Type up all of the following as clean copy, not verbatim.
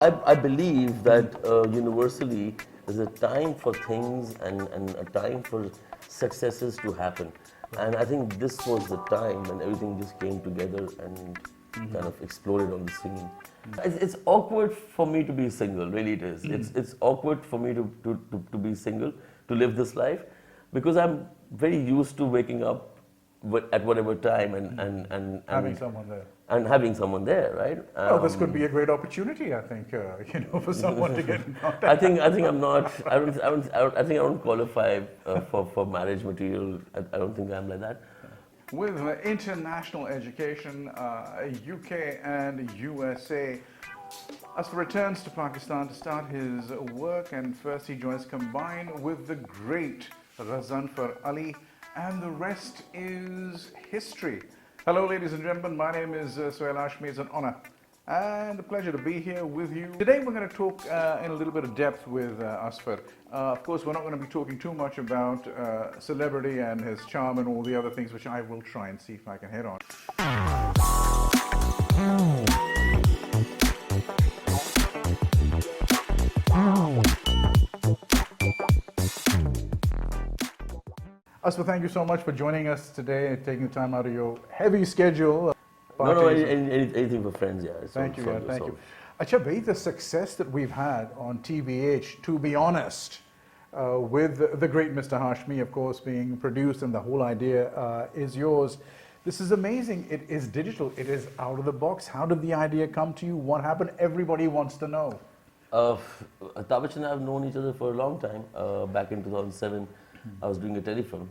I believe that universally there's a time for things and a time for successes to happen. And I think this was the time when everything just came together and kind of exploded on the scene. It's awkward for me to be single, really it is. It's awkward for me to be single, to live this life, because I'm very used to waking up at whatever time and Having someone there. and having someone there, right? Well, this could be a great opportunity, I think, for someone to get in contact. I think I'm not. I think I don't qualify for marriage material. I don't think I'm like that. With international education, UK and USA, Azfar returns to Pakistan to start his work, and first he joins Combine with the great Azfar Ali, and the rest is history. Hello ladies and gentlemen, my name is Sohail Hashmi. It's an honor and a pleasure to be here with you. Today we're going to talk in a little bit of depth with Azfar. Of course, we're not going to be talking too much about celebrity and his charm and all the other things, which I will try and see if I can hit on. Azfar, thank you so much for joining us today and taking the time out of your heavy schedule. No, anything for friends, yeah. Thank you, yeah, thank you. Acha bhai, the success that we've had on TBH, to be honest, with the great Mr. Hashmi, of course, being produced, and the whole idea is yours. This is amazing. It is digital. It is out of the box. How did the idea come to you? What happened? Everybody wants to know. Tabish and I have known each other for a long time. Back in 2007, I was doing a telefilm,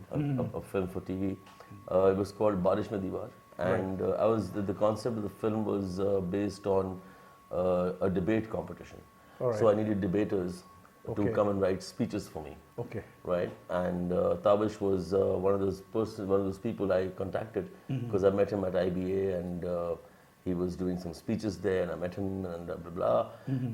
a film for TV. It was called Barish Mein Diwar. And the concept of the film was based on a debate competition. So I needed debaters to come and write speeches for me. Okay. Right, and Tabish was one of those people I contacted because I met him at IBA, and he was doing some speeches there, and I met him, and blah blah blah.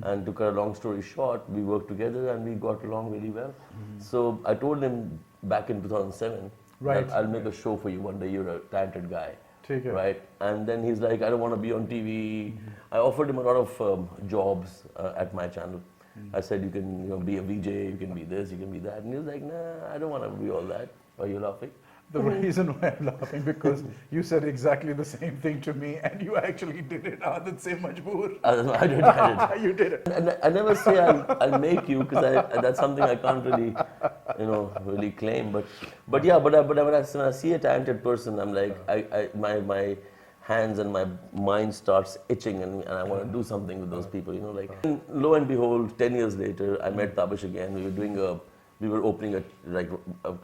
And to cut a long story short, we worked together and we got along really well. So I told him back in 2007, that I'll make a show for you one day. You're a talented guy. Right, and then he's like, I don't want to be on TV. I offered him a lot of jobs at my channel. I said, you can be a VJ, you can be this, you can be that. And he was like, nah, I don't want to be all that. Why are you laughing? The reason why I'm laughing, because you said exactly the same thing to me, and you actually did it. I didn't say majboor. I did. You did it. And I never say I'll make you, because that's something I can't really, really claim. But when I see a talented person, I'm like, my hands and my mind starts itching, and I want to do something with those people, And lo and behold, 10 years later, I met Tabish again. We were opening a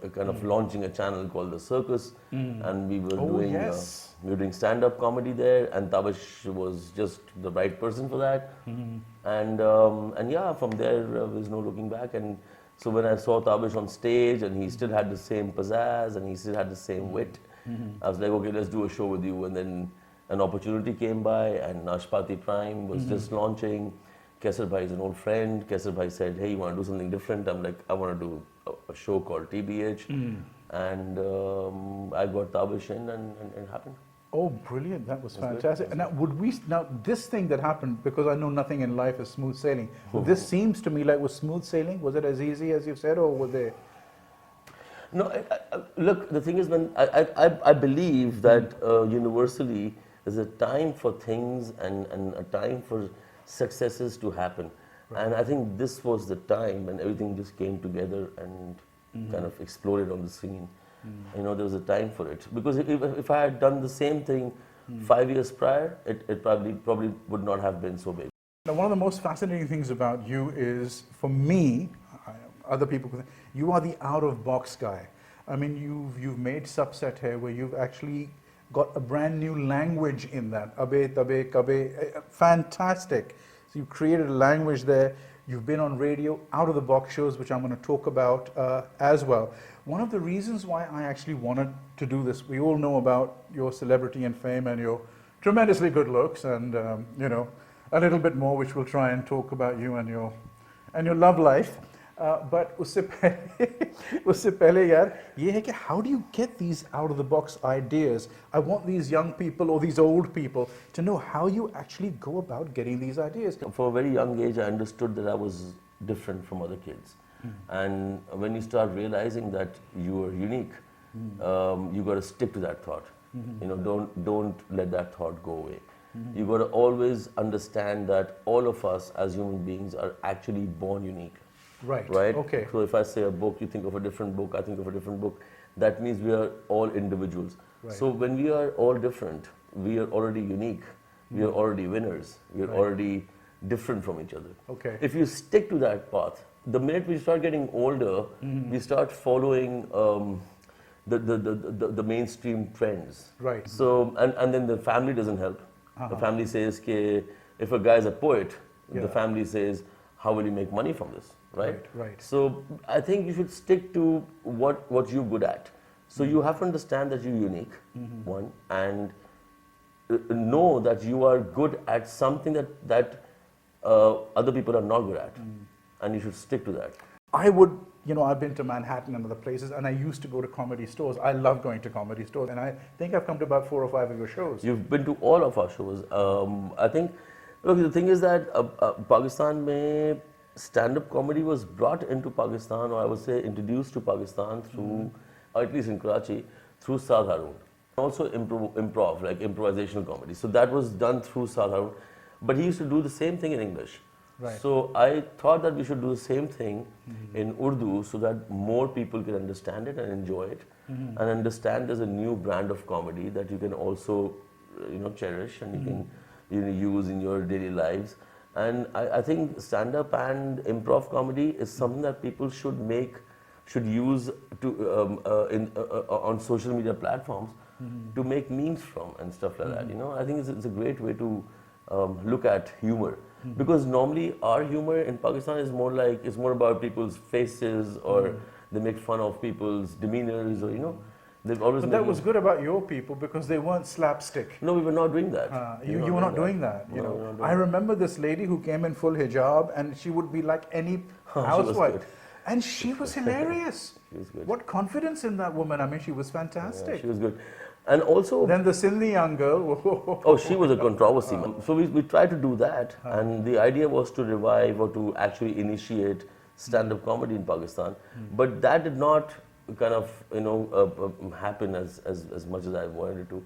kind of launching a channel called The Circus, and we were doing stand-up comedy there, and Tabish was just the right person for that. And yeah, from there there's no looking back. And so when I saw Tabish on stage, and he still had the same pizzazz and he still had the same wit, I was like, okay, let's do a show with you. And then an opportunity came by, and Nashpati Prime was just launching. Kesar Bhai is an old friend. Kesar Bhai said, hey, you want to do something different? I'm like, I want to do a show called TBH. And I got Tabish in, and it happened. Oh, brilliant. That was fantastic. And now this thing that happened, because I know nothing in life is smooth sailing. This seems to me like was smooth sailing. Was it as easy as you said, or were they? No, look, the thing is, when I believe that universally there's a time for things and a time for successes to happen. And I think this was the time when everything just came together and kind of exploded on the scene. There was a time for it. Because if I had done the same thing 5 years prior, it probably would not have been so big. Now, one of the most fascinating things about you is, for me, other people, you are the out-of-box guy. I mean, you've made Subset here, where you've actually got a brand new language in that. Abe, tabe, kabe, fantastic. So you created a language there. You've been on radio, out-of-the-box shows, which I'm going to talk about as well. One of the reasons why I actually wanted to do this, we all know about your celebrity and fame and your tremendously good looks, and a little bit more, which we'll try and talk about you and your love life. But उससे पहले यार ये है कि how do you get these out of the box ideas? I want these young people or these old people to know how you actually go about getting these ideas. For a very young age, I understood that I was different from other kids. And when you start realizing that you are unique, you got to stick to that thought. You know, don't let that thought go away. You got to always understand that all of us as human beings are actually born unique. Right. Right? Okay. So if I say a book, you think of a different book, I think of a different book. That means we are all individuals. Right. So when we are all different, we are already unique. We are already winners. We are Right. already different from each other. Okay. If you stick to that path, the minute we start getting older, we start following the mainstream trends. Right. So and then the family doesn't help. The family says, "Ke if a guy is a poet, Yeah. the family says, how will you make money from this?" Right? Right. So I think you should stick to what you're good at. So you have to understand that you're unique, one, and know that you are good at something that other people are not good at, and you should stick to that. I would, you know, I've been to Manhattan and other places, and I used to go to comedy stores. I love going to comedy stores, and I think I've come to about 4 or 5 of your shows. You've been to all of our shows. I think, look, the thing is that Pakistan mein stand-up comedy was brought into Pakistan, or I would say introduced to Pakistan through, or at least in Karachi, through Saad Haroon. Also improv, like improvisational comedy. So that was done through Saad Haroon. But he used to do the same thing in English. Right. So I thought that we should do the same thing in Urdu so that more people can understand it and enjoy it, and understand there's a new brand of comedy that you can also, you know, cherish and you can, you know, use in your daily lives. And I think stand-up and improv comedy is something that people should use to on social media platforms to make memes from and stuff like that. You know, I think it's a great way to look at humor. Because normally our humor in Pakistan is more like, it's more about people's faces, or they make fun of people's demeanors, or, you know, they've always. But that was good about your people because they weren't slapstick. No, we were not doing that. You were not doing that. You No, we were know, not doing I remember this lady who came in full hijab, and she would be like any housewife, good. and she was hilarious. She was good. What confidence in that woman! I mean, she was fantastic. Yeah, she was good. And also, Then the Sindhi young girl. oh, she was a controversy. So we tried to do that, and the idea was to revive or to actually initiate stand-up comedy in Pakistan. But that did not kind of, you know, happen as much as I wanted it to.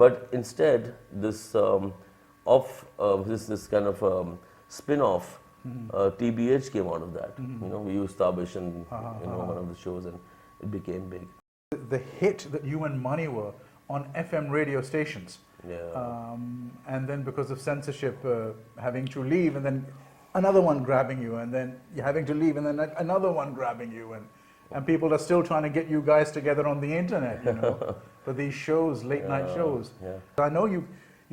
But instead, this this kind of spin-off, TBH came out of that. You know, we used Tabish in one of the shows, and it became big. The hit that you and Money were on FM radio stations. Yeah. And then because of censorship, having to leave, and then another one grabbing you, and then you're having to leave, and then another one grabbing you, and people are still trying to get you guys together on the internet, you know, for these shows, late night shows. Yeah. I know you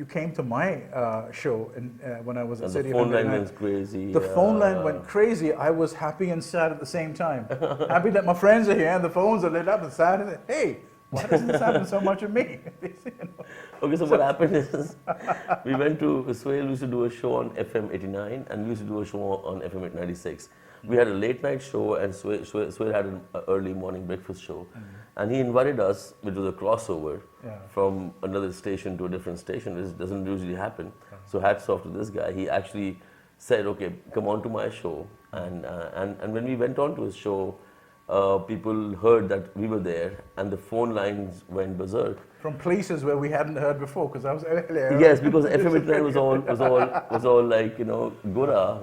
came to my show when I was at And City the phone of line 109. went crazy. The phone line went crazy. I was happy and sad at the same time. Happy that my friends are here and the phones are lit up, and sad and hey, why doesn't this happen so much of me? You know? Okay, so what happened is, we went to Sohail used to do a show on FM 89, and we used to do a show on FM 96. We had a late night show, and Sohail had an early morning breakfast show, and he invited us, which was a crossover from another station to a different station, which doesn't usually happen. So hats off to this guy. He actually said, "Okay, come on to my show," and when we went on to his show, people heard that we were there, and the phone lines went berserk. From places where we hadn't heard before, because I was Yes, because FM 89 was all like, you know, Gora,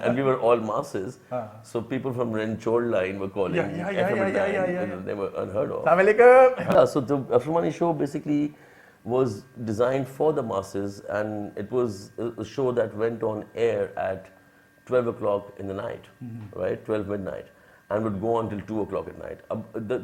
and we were all masses. So people from Renchol line were calling FM 89, and they were unheard of. Yeah, so the After Money show basically was designed for the masses, and it was a show that went on air at 12 o'clock in the night, right, 12 midnight, and would go on till 2 o'clock at night.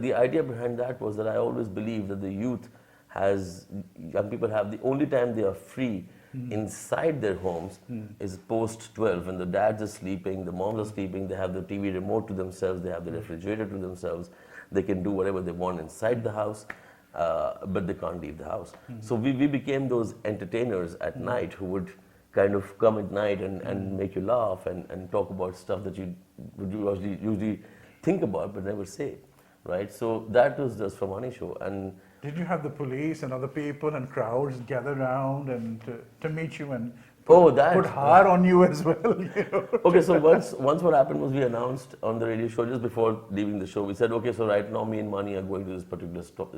The idea behind that was that I always believe that the youth young people have, the only time they are free inside their homes is post 12, when the dads are sleeping, the moms are sleeping, they have the TV remote to themselves, they have the refrigerator to themselves, they can do whatever they want inside the house, but they can't leave the house. So we became those entertainers at night who would kind of come at night and make you laugh and talk about stuff that you would usually think about but never say, right? So that was the Azfar Ali show. And did you have the police and other people and crowds gather around and to meet you and put hard on you as well? You know? Okay, so once what happened was we announced on the radio show just before leaving the show, we said, okay, so right now me and Mani are going to this particular spot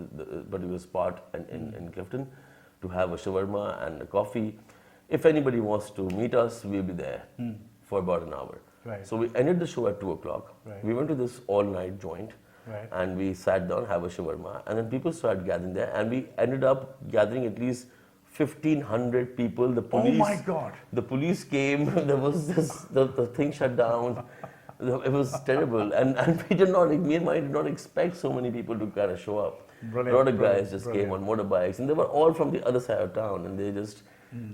in Clifton to have a shawarma and a coffee. If anybody wants to meet us, we'll be there for about an hour. Right. So we ended the show at 2 o'clock. Right. We went to this all-night joint. Right. And we sat down, have a shawarma, and then people started gathering there, and we ended up gathering at least 1,500 people. The police, oh my God! The police came. There was the thing shut down. It was terrible, and me and Mani did not expect so many people to kind of show up. Brilliant, a lot of guys just came on motorbikes, and they were all from the other side of town, and they just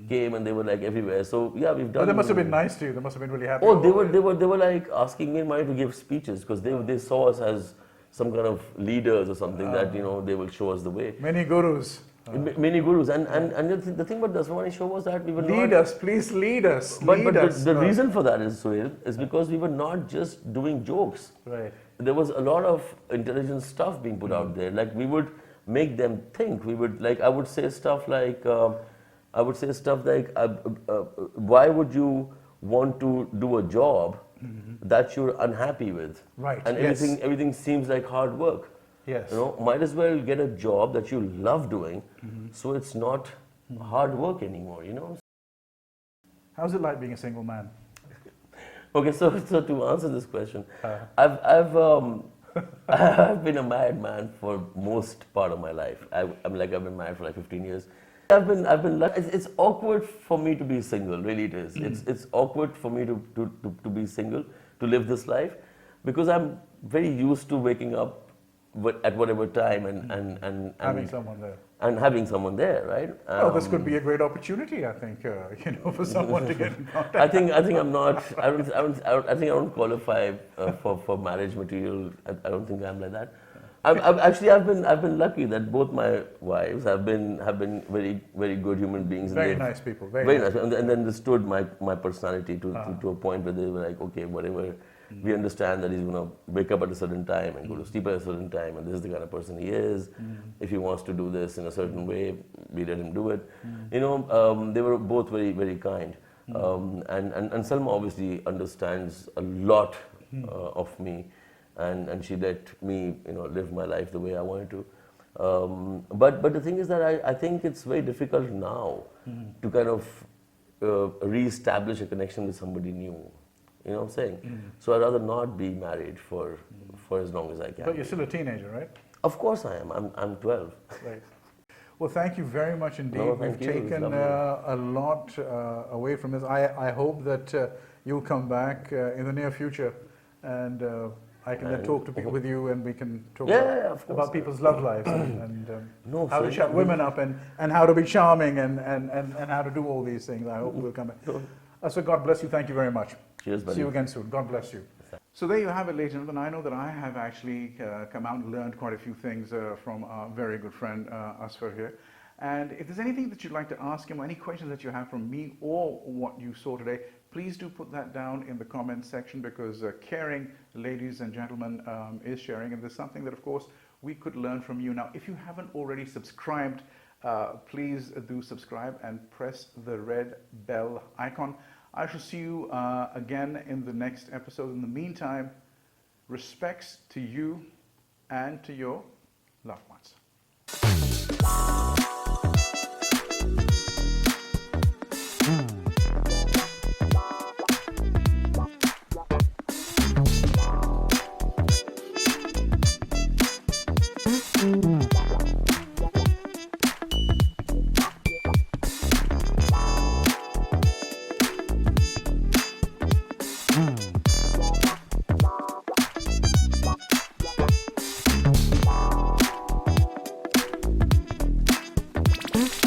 came and they were like everywhere. So yeah, we've done. But they must have been nice to you. They must have been really happy. Oh, they were like asking me and Mani to give speeches because they saw us as some kind of leaders or something that they will show us the way. Many gurus. Many gurus, and the thing about the Azfar Ali show was that we were lead us, please lead us. But the reason for that is, Sohail, is because we were not just doing jokes. Right. There was a lot of intelligent stuff being put out there. Like we would make them think. We would I would say stuff like, why would you want to do a job that you're unhappy with? Right. And everything seems like hard work. Yes. Might as well get a job that you love doing, so it's not hard work anymore. How's it like being a single man? Okay, so to answer this question, I've been a married man for most part of my life. I've been married for like 15 years. I've been it's awkward for me to be single. Really, it is. It's awkward for me to be single, to live this life, because I'm very used to waking up at whatever time and having someone there. And having someone there, right? Well, this could be a great opportunity, I think, for someone to get in contact. I think I'm not. I think I don't qualify for marriage material. I don't think I'm like that. I've been lucky that both my wives have been very, very good human beings. Very nice people. Very nice, and understood my personality to a point where they were like, okay, whatever. We understand that he's going to wake up at a certain time and go to sleep at a certain time, and this is the kind of person he is. If he wants to do this in a certain way, we let him do it. They were both very, very kind. And Salma obviously understands a lot of me, and she let me, live my life the way I wanted to. But the thing is that I think it's very difficult now to kind of re-establish a connection with somebody new. You know what I'm saying? So I'd rather not be married for as long as I can. But you're still a teenager, right? Of course I am. I'm 12. Right. Well, thank you very much indeed. No, We've taken a lot away from this. I hope that you'll come back in the near future, and I can then talk to people with you, and we can talk about people's love lives and how to shut women up and how to be charming and how to do all these things. I hope we'll come back. So God bless you. Thank you very much. Cheers, buddy. See you again soon. God bless you. So there you have it, ladies and gentlemen. I know that I have actually come out and learned quite a few things from our very good friend Azfar here. And if there's anything that you'd like to ask him, or any questions that you have from me or what you saw today, please do put that down in the comment section, because caring, ladies and gentlemen, is sharing. And there's something that, of course, we could learn from you. Now, if you haven't already subscribed, please do subscribe and press the red bell icon. I shall see you again in the next episode. In the meantime, respects to you and to your loved ones.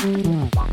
Mm-hmm.